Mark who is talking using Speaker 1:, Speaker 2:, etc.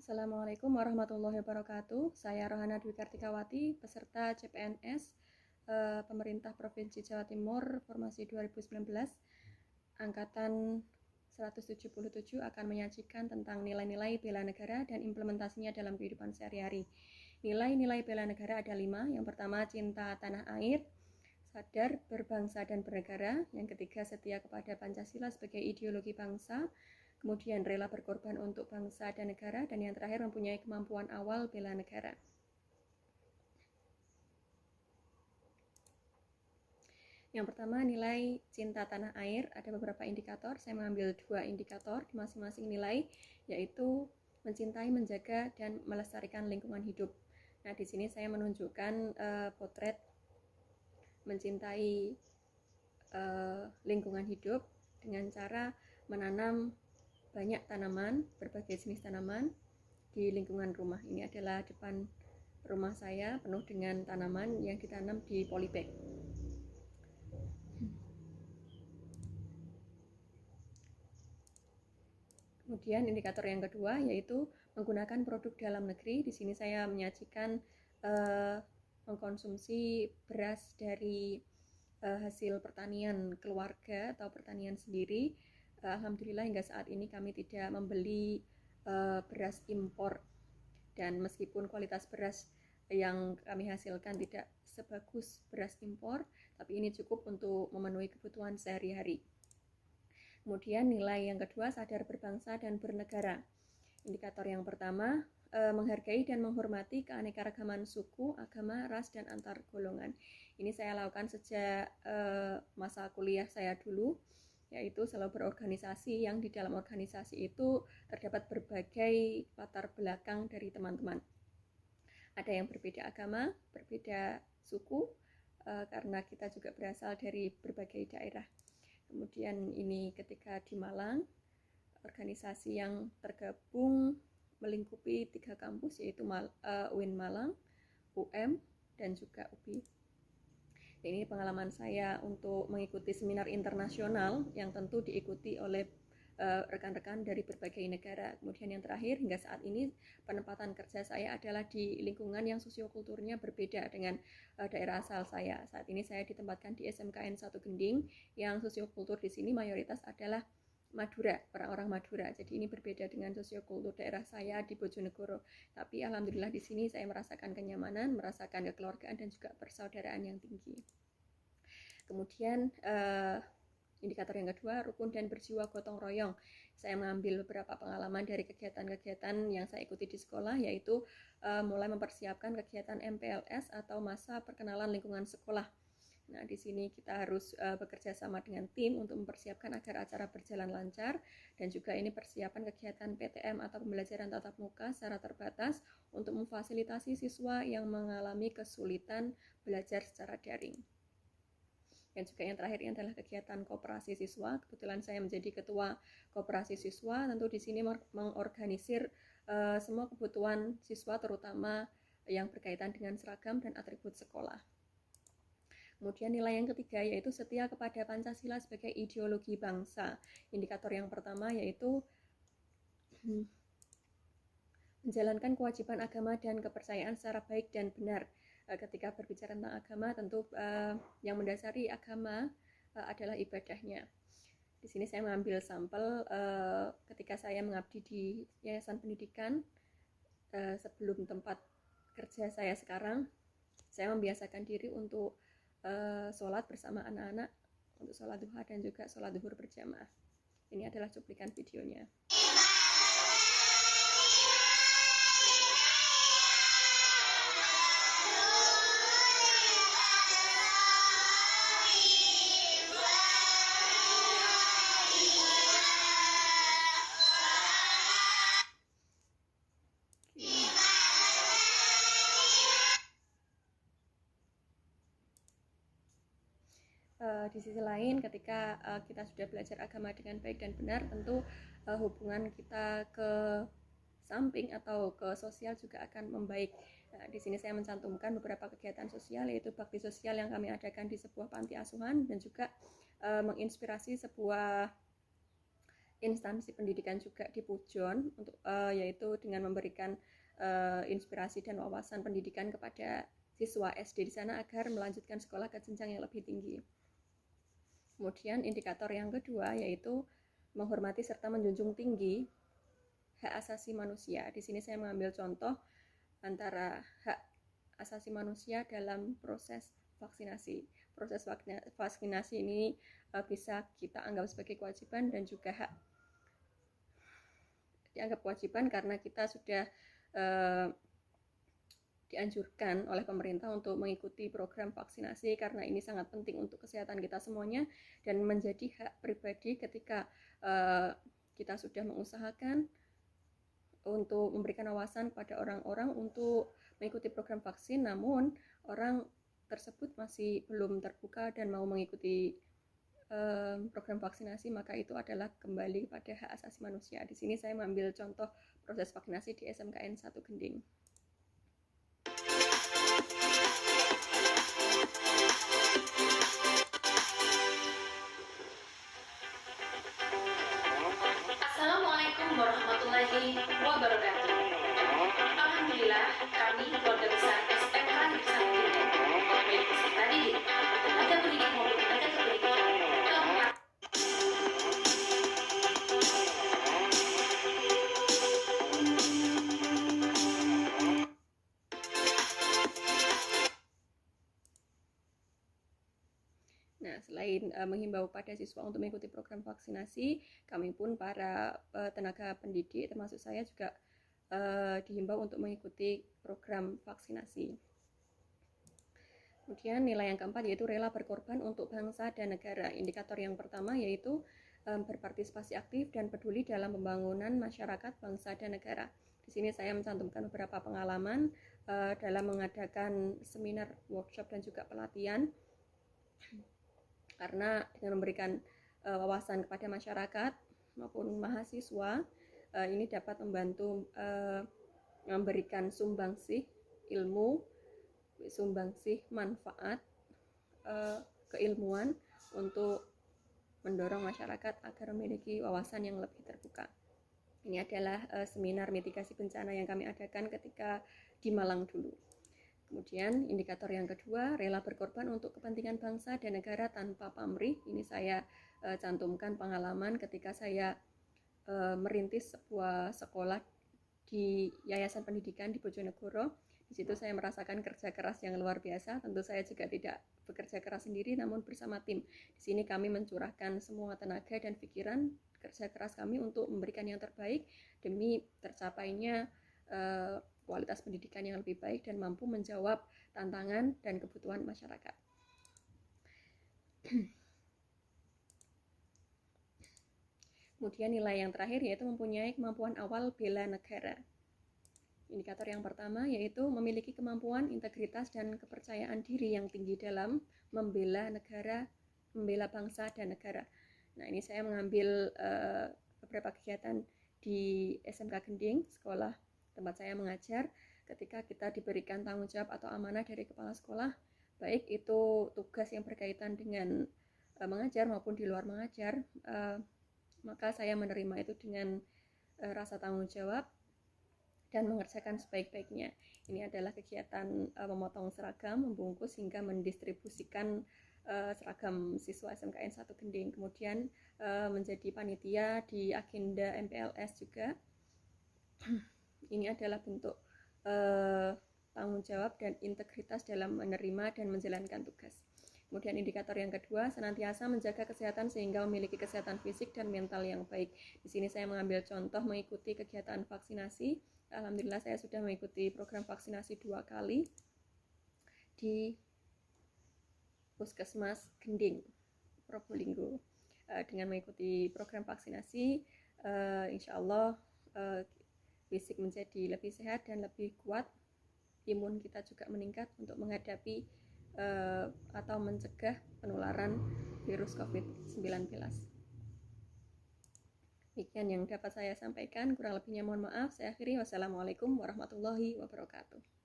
Speaker 1: Assalamualaikum warahmatullahi wabarakatuh. Saya Rohana Dwi Kartikawati, peserta CPNS Pemerintah Provinsi Jawa Timur Formasi 2019 Angkatan 177 akan menyajikan tentang nilai-nilai bela negara dan implementasinya dalam kehidupan sehari-hari. Nilai-nilai bela negara ada 5. Yang pertama, cinta tanah air, sadar berbangsa dan bernegara. Yang ketiga, setia kepada Pancasila sebagai ideologi bangsa. Kemudian rela berkorban untuk bangsa dan negara, dan yang terakhir mempunyai kemampuan awal bela negara. Yang pertama, nilai cinta tanah air. Ada beberapa indikator, saya mengambil 2 indikator di masing-masing nilai, yaitu mencintai, menjaga, dan melestarikan lingkungan hidup. Nah, di sini saya menunjukkan potret mencintai lingkungan hidup dengan cara menanam banyak tanaman, berbagai jenis tanaman di lingkungan rumah. Ini adalah depan rumah saya penuh dengan tanaman yang ditanam di polybag. Kemudian indikator yang kedua yaitu menggunakan produk dalam negeri. Di sini saya menyajikan mengkonsumsi beras dari hasil pertanian keluarga atau pertanian sendiri. Alhamdulillah hingga saat ini kami tidak membeli beras impor, dan meskipun kualitas beras yang kami hasilkan tidak sebagus beras impor, tapi ini cukup untuk memenuhi kebutuhan sehari-hari. Kemudian nilai yang kedua, sadar berbangsa dan bernegara. Indikator yang pertama, menghargai dan menghormati keanekaragaman suku, agama, ras, dan antar golongan. Ini saya lakukan sejak masa kuliah saya dulu, yaitu selalu berorganisasi, yang di dalam organisasi itu terdapat berbagai latar belakang dari teman-teman. Ada yang berbeda agama, berbeda suku, karena kita juga berasal dari berbagai daerah. Kemudian ini ketika di Malang, organisasi yang tergabung melingkupi 3 kampus, yaitu UIN Malang, UM, dan juga UPI. Ini pengalaman saya untuk mengikuti seminar internasional yang tentu diikuti oleh rekan-rekan dari berbagai negara. Kemudian yang terakhir, hingga saat ini penempatan kerja saya adalah di lingkungan yang sosiokulturnya berbeda dengan daerah asal saya. Saat ini saya ditempatkan di SMKN 1 Gending, yang sosiokultur di sini mayoritas adalah Madura, orang-orang Madura. Jadi ini berbeda dengan sosiokultur daerah saya di Bojonegoro. Tapi alhamdulillah di sini saya merasakan kenyamanan, merasakan kekeluargaan, dan juga persaudaraan yang tinggi. Kemudian indikator yang kedua, rukun dan berjiwa gotong royong. Saya mengambil beberapa pengalaman dari kegiatan-kegiatan yang saya ikuti di sekolah, yaitu mulai mempersiapkan kegiatan MPLS atau masa perkenalan lingkungan sekolah. Nah, di sini kita harus bekerja sama dengan tim untuk mempersiapkan agar acara berjalan lancar, dan juga ini persiapan kegiatan PTM atau pembelajaran tatap muka secara terbatas untuk memfasilitasi siswa yang mengalami kesulitan belajar secara daring. Dan juga yang terakhir ini adalah kegiatan koperasi siswa. Kebetulan saya menjadi ketua koperasi siswa. Tentu di sini mengorganisir semua kebutuhan siswa, terutama yang berkaitan dengan seragam dan atribut sekolah. Kemudian nilai yang ketiga yaitu setia kepada Pancasila sebagai ideologi bangsa. Indikator yang pertama yaitu menjalankan kewajiban agama dan kepercayaan secara baik dan benar. Ketika berbicara tentang agama, tentu yang mendasari agama adalah ibadahnya. Di sini saya mengambil sampel ketika saya mengabdi di Yayasan Pendidikan sebelum tempat kerja saya sekarang. Saya membiasakan diri untuk sholat bersama anak-anak, untuk sholat duha dan juga sholat zuhur berjamaah. Ini adalah cuplikan videonya. Di sisi lain, ketika kita sudah belajar agama dengan baik dan benar, tentu hubungan kita ke samping atau ke sosial juga akan membaik. Di sini saya mencantumkan beberapa kegiatan sosial, yaitu bakti sosial yang kami adakan di sebuah panti asuhan, dan juga menginspirasi sebuah instansi pendidikan juga di Pujon untuk yaitu dengan memberikan inspirasi dan wawasan pendidikan kepada siswa SD di sana agar melanjutkan sekolah ke jenjang yang lebih tinggi. Kemudian indikator yang kedua yaitu menghormati serta menjunjung tinggi hak asasi manusia. Di sini saya mengambil contoh antara hak asasi manusia dalam proses vaksinasi. Proses vaksinasi ini bisa kita anggap sebagai kewajiban dan juga hak. Dianggap kewajiban karena kita sudah dianjurkan oleh pemerintah untuk mengikuti program vaksinasi karena ini sangat penting untuk kesehatan kita semuanya dan menjadi hak pribadi ketika kita sudah mengusahakan untuk memberikan wawasan kepada orang-orang untuk mengikuti program vaksin, namun orang tersebut masih belum terbuka dan mau mengikuti program vaksinasi, maka itu adalah kembali pada hak asasi manusia. Di sini saya mengambil contoh proses vaksinasi di SMKN 1 Gending.
Speaker 2: Assalamualaikum warahmatullahi wabarakatuh. Alhamdulillah, kami keluarga besar SMK Negeri 1 Gending, baik peserta didik, tenaga pendidik maupun tenaga kependidikan, telah
Speaker 1: Nah, selain menghimbau pada siswa untuk mengikuti program vaksinasi, kami pun para tenaga pendidik, termasuk saya juga dihimbau untuk mengikuti program vaksinasi. Kemudian nilai yang keempat yaitu rela berkorban untuk bangsa dan negara. Indikator yang pertama yaitu berpartisipasi aktif dan peduli dalam pembangunan masyarakat, bangsa, dan negara. Di sini saya mencantumkan beberapa pengalaman dalam mengadakan seminar, workshop, dan juga pelatihan. Karena dengan memberikan wawasan kepada masyarakat maupun mahasiswa, ini dapat membantu memberikan sumbangsih ilmu, sumbangsih manfaat keilmuan untuk mendorong masyarakat agar memiliki wawasan yang lebih terbuka. Ini adalah seminar mitigasi bencana yang kami adakan ketika di Malang dulu. Kemudian indikator yang kedua, rela berkorban untuk kepentingan bangsa dan negara tanpa pamrih. Ini saya cantumkan pengalaman ketika saya merintis sebuah sekolah di Yayasan Pendidikan di Bojonegoro. Di situ saya merasakan kerja keras yang luar biasa. Tentu saya juga tidak bekerja keras sendiri, namun bersama tim. Di sini kami mencurahkan semua tenaga dan pikiran kerja keras kami untuk memberikan yang terbaik demi tercapainya kualitas pendidikan yang lebih baik dan mampu menjawab tantangan dan kebutuhan masyarakat. Kemudian nilai yang terakhir yaitu mempunyai kemampuan awal bela negara. Indikator yang pertama yaitu memiliki kemampuan, integritas, dan kepercayaan diri yang tinggi dalam membela negara, membela bangsa dan negara. Nah, ini saya mengambil beberapa kegiatan di SMK Gending, sekolah tempat saya mengajar. Ketika kita diberikan tanggung jawab atau amanah dari kepala sekolah, baik itu tugas yang berkaitan dengan mengajar maupun di luar mengajar, maka saya menerima itu dengan rasa tanggung jawab dan mengerjakan sebaik-baiknya. Ini adalah kegiatan memotong seragam, membungkus hingga mendistribusikan seragam siswa SMKN 1 Gending. Kemudian menjadi panitia di agenda MPLS juga. Ini adalah bentuk tanggung jawab dan integritas dalam menerima dan menjalankan tugas. Kemudian indikator yang kedua, senantiasa menjaga kesehatan sehingga memiliki kesehatan fisik dan mental yang baik. Di sini saya mengambil contoh mengikuti kegiatan vaksinasi. Alhamdulillah saya sudah mengikuti program vaksinasi 2 kali di Puskesmas Gending, Probolinggo. Dengan mengikuti program vaksinasi, insya Allah fisik menjadi lebih sehat dan lebih kuat, imun kita juga meningkat untuk menghadapi atau mencegah penularan virus COVID-19. Demikian yang dapat saya sampaikan, kurang lebihnya mohon maaf. Saya akhiri, wassalamualaikum warahmatullahi wabarakatuh.